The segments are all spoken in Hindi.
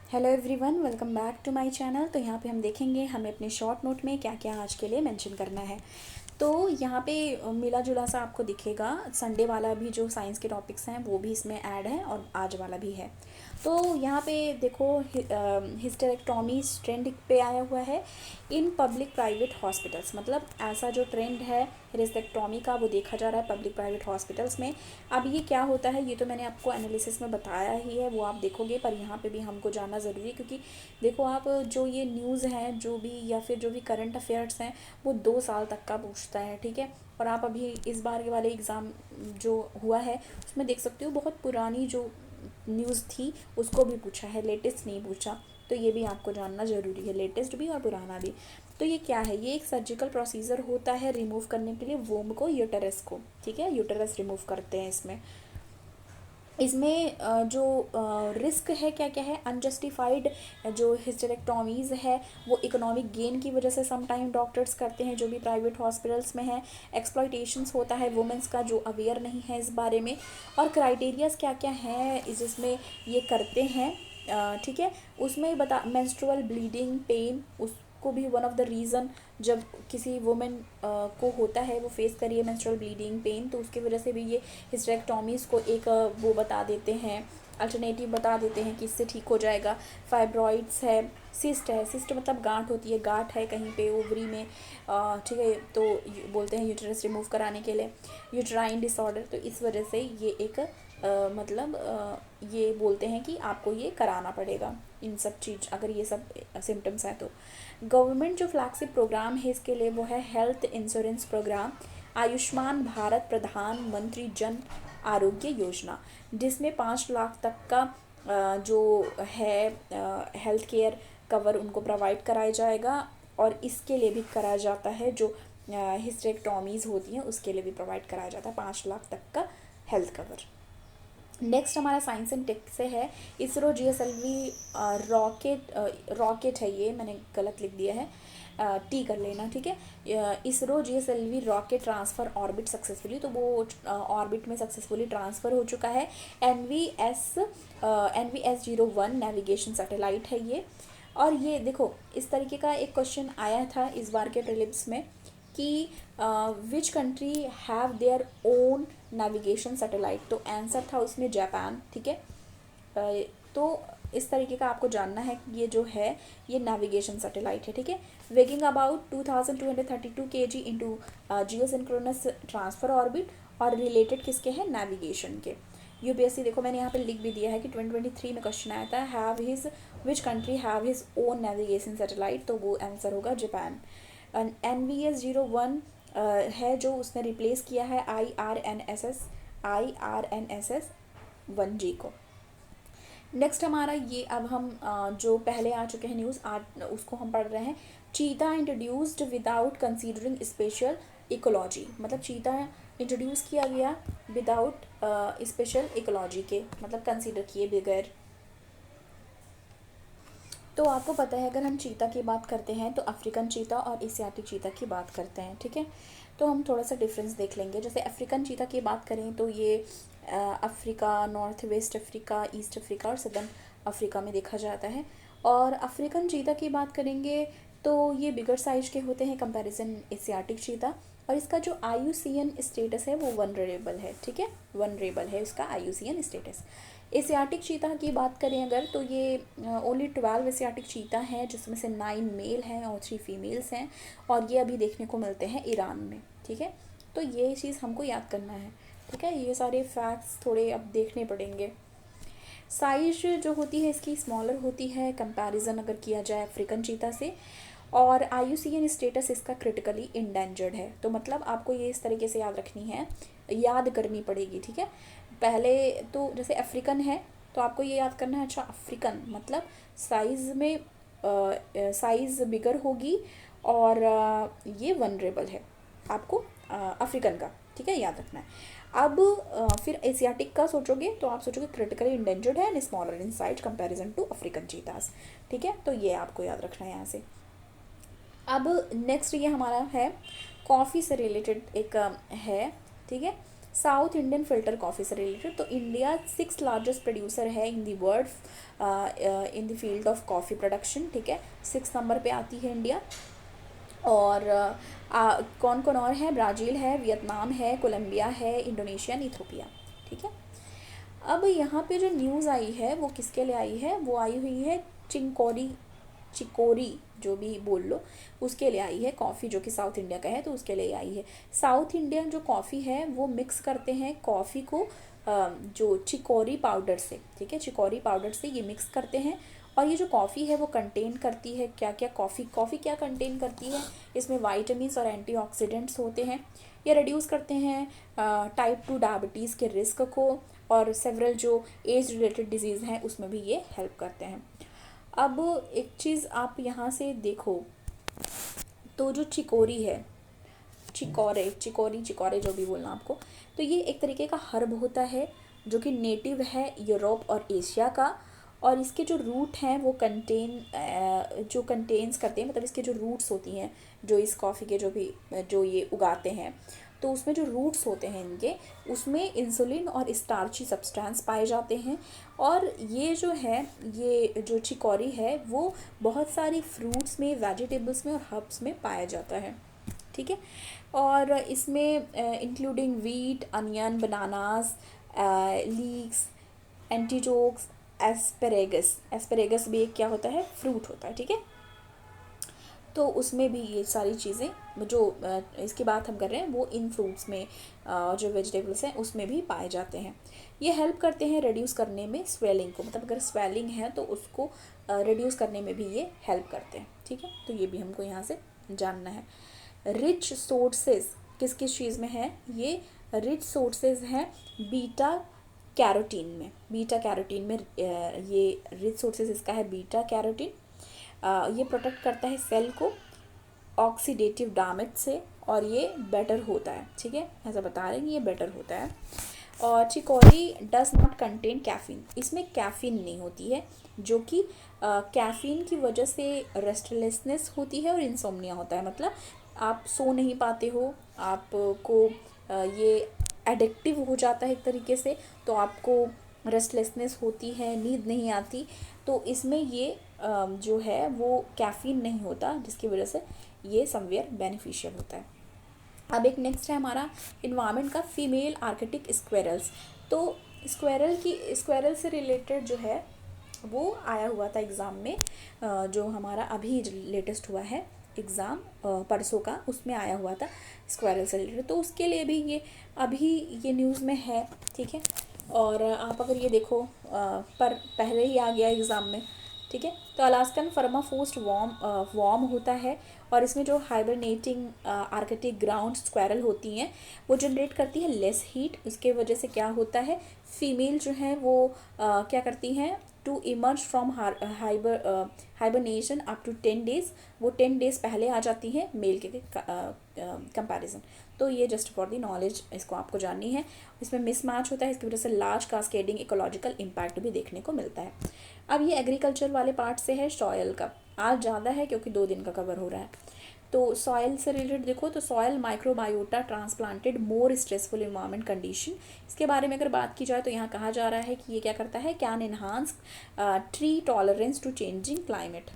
Hello everyone, welcome back to my channel. तो यहाँ पे हम देखेंगे हमें अपने शॉर्ट नोट में क्या क्या आज के लिए मेंशन करना है। तो यहाँ पे मिला जुला सा आपको दिखेगा, संडे वाला भी जो साइंस के टॉपिक्स हैं वो भी इसमें ऐड है और आज वाला भी है। तो यहाँ पे देखो, हिस्टेरेक्टोमी ट्रेंड पे आया हुआ है इन पब्लिक प्राइवेट हॉस्पिटल्स। मतलब ऐसा जो ट्रेंड है हिस्टेरेक्टोमी का वो देखा जा रहा है पब्लिक प्राइवेट हॉस्पिटल्स में। अब ये क्या होता है ये तो मैंने आपको एनालिसिस में बताया ही है, वो आप देखोगे, पर यहाँ पे भी हमको जानना ज़रूरी है क्योंकि देखो आप, जो ये न्यूज़ हैं जो भी या फिर जो भी करंट अफेयर्स हैं वो 2 साल तक का पूछता है, ठीक है। और आप अभी इस बार के वाले एग्ज़ाम जो हुआ है उसमें देख सकते हो बहुत पुरानी जो न्यूज़ थी उसको भी पूछा है, लेटेस्ट नहीं पूछा। तो ये भी आपको जानना ज़रूरी है, लेटेस्ट भी और पुराना भी। तो ये क्या है, ये एक सर्जिकल प्रोसीजर होता है रिमूव करने के लिए वोम को, यूटेरस को, ठीक है। यूटेरस रिमूव करते हैं इसमें। इसमें जो रिस्क है क्या क्या है, अनजस्टिफाइड जो हिस्टेरेक्टोमीज़ है वो इकोनॉमिक गेन की वजह से सम टाइम डॉक्टर्स करते हैं जो भी प्राइवेट हॉस्पिटल्स में है। एक्सप्लॉइटेशंस होता है वुमेंस का जो अवेयर नहीं है इस बारे में। और क्राइटेरियाज क्या क्या हैं जिसमें ये करते हैं, ठीक है। उसमें बता, मेंस्ट्रुअल ब्लीडिंग पेन, उसको भी वन ऑफ द रीज़न जब किसी वुमेन को होता है वो फेस करिए मेंस्ट्रुअल ब्लीडिंग पेन, तो उसकी वजह से भी ये हिस्टेरेक्टोमीज़ को एक वो बता देते हैं, अल्टरनेटिव बता देते हैं कि इससे ठीक हो जाएगा। फाइब्रॉइड्स है, सिस्ट है, सिस्ट मतलब गांठ होती है, गांठ है कहीं पे ओवरी में, ठीक है, तो बोलते हैं यूट्रस रिमूव कराने के लिए। यूट्राइन डिसऑर्डर, तो इस वजह से ये एक मतलब ये बोलते हैं कि आपको ये कराना पड़ेगा इन सब चीज़, अगर ये सब सिम्टम्स हैं तो। गवर्नमेंट जो फ्लैगशिप प्रोग्राम है इसके लिए वो है health insurance programme, Ayushman Bharat Pradhan Mantri Jan Arogya Yojana, जिसमें 5 लाख तक का जो है हेल्थ केयर कवर उनको प्रोवाइड कराया जाएगा। और इसके लिए भी कराया जाता है जो हिस्टेरेक्टोमीज़ होती हैं उसके लिए भी प्रोवाइड कराया जाता है 5 लाख तक का हेल्थ कवर। नेक्स्ट हमारा साइंस एंड टेक से है इसरो जीएसएलवी रॉकेट, रॉकेट है ये, मैंने गलत लिख दिया है, टी कर लेना, ठीक है। ISRO GSLV rocket transfer orbit successfully, तो वो ऑर्बिट में सक्सेसफुली ट्रांसफ़र हो चुका है। NVS-01 नेविगेशन सैटेलाइट है ये। और ये देखो, इस तरीके का एक क्वेश्चन आया था इस बार के प्रीलिम्स में कि which country have their own navigation satellite, तो आंसर था उसमें जापान, ठीक है। तो इस तरीके का आपको जानना है कि ये जो है ये नेविगेशन सैटेलाइट है, ठीक है। Weighing about 2232 kg into geosynchronous transfer orbit, और रिलेटेड किसके हैं, नेविगेशन के। यूपीएससी देखो मैंने यहाँ पे लिख भी दिया है कि 2023 में क्वेश्चन आया था, have his which country have his own navigation satellite, तो वो आंसर होगा जापान। NVS-01 है जो उसने रिप्लेस किया है IRNSS 1G को। नेक्स्ट हमारा ये, अब हम जो पहले आ चुके हैं न्यूज़ आज उसको हम पढ़ रहे हैं। चीता introduced without considering special ecology, मतलब चीता इंट्रोड्यूस किया गया विदाउट स्पेशल इकोलॉजी के, मतलब कंसीडर किए बगैर। तो आपको पता है अगर हम चीता की बात करते हैं तो अफ्रीकन चीता और एशियाटिक चीता की बात करते हैं, ठीक है। तो हम थोड़ा सा डिफरेंस देख लेंगे। जैसे अफ्रीकन चीता की बात करें तो ये Africa, north west Africa, east Africa और सदर्न अफ्रीका में देखा जाता है। और अफ्रीकन चीता की बात करेंगे तो ये बिगर साइज के होते हैं कंपैरिजन एशियाटिक चीता। और इसका जो आईयूसीएन स्टेटस है वो वनरेबल है, ठीक है, वनरेबल है इसका आईयूसीएन स्टेटस। एशियाटिक चीता की बात करें अगर तो ये ओनली 12 एशियाटिक चीता हैं जिसमें से 9 मेल हैं और 3 फीमेल्स हैं, और ये अभी देखने को मिलते हैं ईरान में, ठीक है। तो ये चीज़ हमको याद करना है, ठीक है। ये सारे फैक्ट्स थोड़े अब देखने पड़ेंगे। साइज जो होती है इसकी स्मॉलर होती है कंपैरिजन अगर किया जाए अफ्रीकन चीता से। और आईयूसीएन स्टेटस इसका क्रिटिकली इंडेंजर्ड है, तो मतलब आपको ये इस तरीके से याद रखनी है, याद करनी पड़ेगी, ठीक है। पहले तो जैसे अफ्रीकन है तो आपको ये याद करना है, अच्छा अफ्रीकन मतलब साइज़ में साइज़ बिगर होगी, और ये वनरेबल है आपको अफ्रीकन का, ठीक है, याद रखना है। अब फिर एशियाटिक का सोचोगे तो आप सोचोगे क्रिटिकली इंडेंजर्ड है and smaller in size comparison to African cheetahs, ठीक है। तो ये आपको याद रखना है यहाँ से। अब नेक्स्ट ये हमारा है कॉफ़ी से रिलेटेड एक है, ठीक है, साउथ इंडियन फ़िल्टर कॉफ़ी से रिलेटेड, तो इंडिया 6 लार्जेस्ट प्रोड्यूसर है in the world in the field of coffee production, ठीक है। 6 नंबर पे आती है इंडिया। और कौन कौन और है, ब्राज़ील है, वियतनाम है, कोलंबिया है, इंडोनेशिया, इथोपिया, ठीक है। अब यहाँ पे जो न्यूज़ आई है वो किसके लिए आई है, वो आई हुई है चिकोरी जो भी बोल लो, उसके लिए आई है कॉफ़ी, जो कि साउथ इंडिया का है तो उसके लिए आई है। साउथ इंडियन जो कॉफ़ी है वो मिक्स करते हैं कॉफ़ी को जो चिकोरी पाउडर से, ठीक है, चिकोरी पाउडर से ये मिक्स करते हैं। और ये जो कॉफ़ी है वो कंटेन करती है क्या क्या, कॉफ़ी क्या कंटेन करती है, इसमें वाइटामिन और एंटीऑक्सीडेंट्स होते हैं। ये रिड्यूस करते हैं टाइप 2 डायबिटीज़ के रिस्क को, और सेवरल जो एज रिलेटेड डिजीज़ हैं उसमें भी ये हेल्प करते हैं। अब एक चीज़ आप यहाँ से देखो, तो जो चिकोरी है, चिकोरे जो भी बोलना आपको, तो ये एक तरीके का हर्ब होता है जो कि नेटिव है यूरोप और एशिया का। और इसके जो रूट हैं वो जो कंटेन्स करते हैं, मतलब इसके जो रूट्स होती हैं, जो इस कॉफ़ी के जो ये उगाते हैं, तो उसमें जो रूट्स होते हैं इनके, उसमें इंसुलिन और स्टार्ची सब्सटेंस पाए जाते हैं। और ये जो है, ये जो चिकोरी है वो बहुत सारी फ्रूट्स में, वेजिटेबल्स में और हर्ब्स में पाया जाता है, ठीक है। और इसमें including wheat, onion, bananas, leeks, artichokes, asparagus भी एक क्या होता है, फ्रूट होता है, ठीक है। तो उसमें भी ये सारी चीज़ें जो इसकी बात हम कर रहे हैं वो इन फ्रूट्स में, जो वेजिटेबल्स हैं उसमें भी पाए जाते हैं। ये हेल्प करते हैं रिड्यूस करने में स्वेलिंग को, मतलब अगर स्वेलिंग है तो उसको रिड्यूस करने में भी ये हेल्प करते हैं, ठीक है। तो ये भी हमको यहाँ से जानना है। रिच सोर्सेज किस किस चीज़ में है, ये रिच सोर्सेज हैं बीटा कैरोटीन में ये रिच सोर्सेज इसका है बीटा कैरोटीन। ये प्रोटेक्ट करता है सेल को ऑक्सीडेटिव डैमेज से, और ये बेटर होता है, ठीक है, ऐसा बता रहे हैं कि ये बेटर होता है। और chicory does not contain caffeine, इसमें कैफ़ीन नहीं होती है, जो कि कैफ़ीन की वजह से रेस्टलेसनेस होती है और इंसोम्निया होता है, मतलब आप सो नहीं पाते हो, आपको ये एडिक्टिव हो जाता है एक तरीके से, तो आपको रेस्टलेसनेस होती है, नींद नहीं आती। तो इसमें ये जो है वो कैफ़ीन नहीं होता, जिसकी वजह से ये समवेयर बेनिफिशियल होता है। अब एक नेक्स्ट है हमारा इन्वायरमेंट का, फीमेल आर्कटिक स्क्वेरल्स। तो स्क्वेरल से रिलेटेड जो है वो आया हुआ था एग्ज़ाम में, जो हमारा अभी लेटेस्ट हुआ है एग्ज़ाम परसों का, उसमें आया हुआ था स्क्वेरल से रिलेटेड, तो उसके लिए भी ये अभी ये न्यूज़ में है, ठीक है। और आप अगर ये देखो पर पहले ही आ गया एग्ज़ाम में, ठीक है। तो अलास्कन फर्माफोस्ट वॉर्म होता है, और इसमें जो हाइबरनेटिंग आर्कटिक ग्राउंड स्क्वेरल होती हैं वो जनरेट करती है लेस हीट। उसके वजह से क्या होता है, फीमेल जो है वो क्या करती हैं, to emerge from hibernation up to 10 days, वो 10 डेज़ पहले आ जाती हैं मेल के कंपैरिजन। तो ये जस्ट फॉर दी नॉलेज, इसको आपको जाननी है। इसमें मिसमैच होता है, इसकी वजह से लार्ज कास्केडिंग इकोलॉजिकल इम्पैक्ट भी देखने को मिलता है। अब ये एग्रीकल्चर वाले पार्ट से है, सॉयल का आज ज़्यादा है क्योंकि 2 दिन का कवर हो रहा है। तो सॉयल से रिलेटेड देखो, तो सॉयल माइक्रोबायोटा ट्रांसप्लांटेड मोर स्ट्रेसफुल इन्वायरमेंट कंडीशन, इसके बारे में अगर बात की जाए तो यहाँ कहा जा रहा है कि ये क्या करता है, can enhance tree tolerance to changing climate.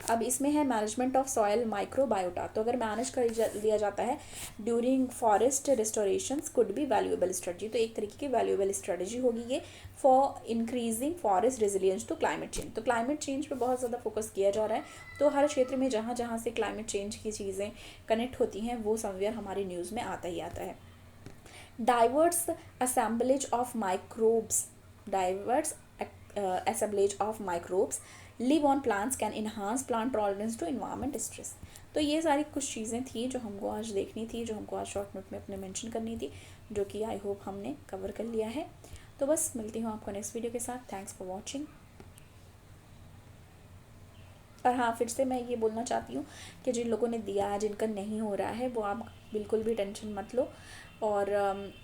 अब इसमें है मैनेजमेंट ऑफ सॉयल माइक्रोबायोटा, तो अगर मैनेज कर लिया जाता है during forest restoration could be valuable strategy, तो एक तरीके की वैल्यूएबल स्ट्रेटजी होगी ये for increasing forest resilience to climate change. तो क्लाइमेट चेंज पे बहुत ज़्यादा फोकस किया जा रहा है, तो हर क्षेत्र में जहाँ जहाँ से क्लाइमेट चेंज की चीज़ें कनेक्ट होती हैं वो समवेयर हमारी न्यूज़ में आता ही आता है। Diverse assemblage of microbes live on plants can enhance plant tolerance to environment stress. तो ये सारी कुछ चीज़ें थी जो हमको आज देखनी थी, जो हमको आज शॉर्ट नोट में अपने मेंशन करनी थी, जो कि आई होप हमने कवर कर लिया है। तो बस मिलती हूँ आपको नेक्स्ट वीडियो के साथ। Thanks for watching. और हाँ, फिर से मैं ये बोलना चाहती हूँ कि जिन लोगों ने दिया है, जिनका नहीं हो रहा है, वो आप बिल्कुल भी टेंशन मत लो, और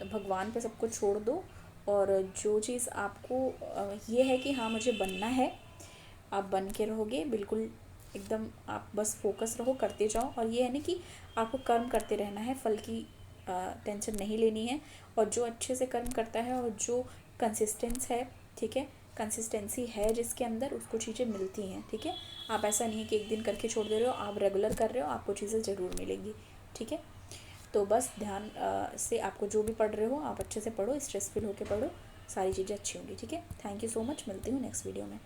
भगवान पे सब कुछ छोड़ दो। और जो चीज़ आपको ये है कि हाँ मुझे बनना है, आप बन के रहोगे बिल्कुल एकदम, आप बस फोकस रहो, करते जाओ। और ये है ना कि आपको कर्म करते रहना है, फल की टेंशन नहीं लेनी है। और जो अच्छे से कर्म करता है और जो कंसिस्टेंस है, ठीक है, कंसिस्टेंसी है जिसके अंदर, उसको चीज़ें मिलती हैं, ठीक है। आप ऐसा नहीं है कि एक दिन करके छोड़ दे रहे हो, आप रेगुलर कर रहे हो, आपको चीज़ें ज़रूर मिलेंगी, ठीक है। तो बस ध्यान से आपको जो भी पढ़ रहे हो आप अच्छे से पढ़ो, स्ट्रेस फ्री होकर पढ़ो, सारी चीज़ें अच्छी होंगी, ठीक है। थैंक यू सो मच, मिलती हूँ नेक्स्ट वीडियो में।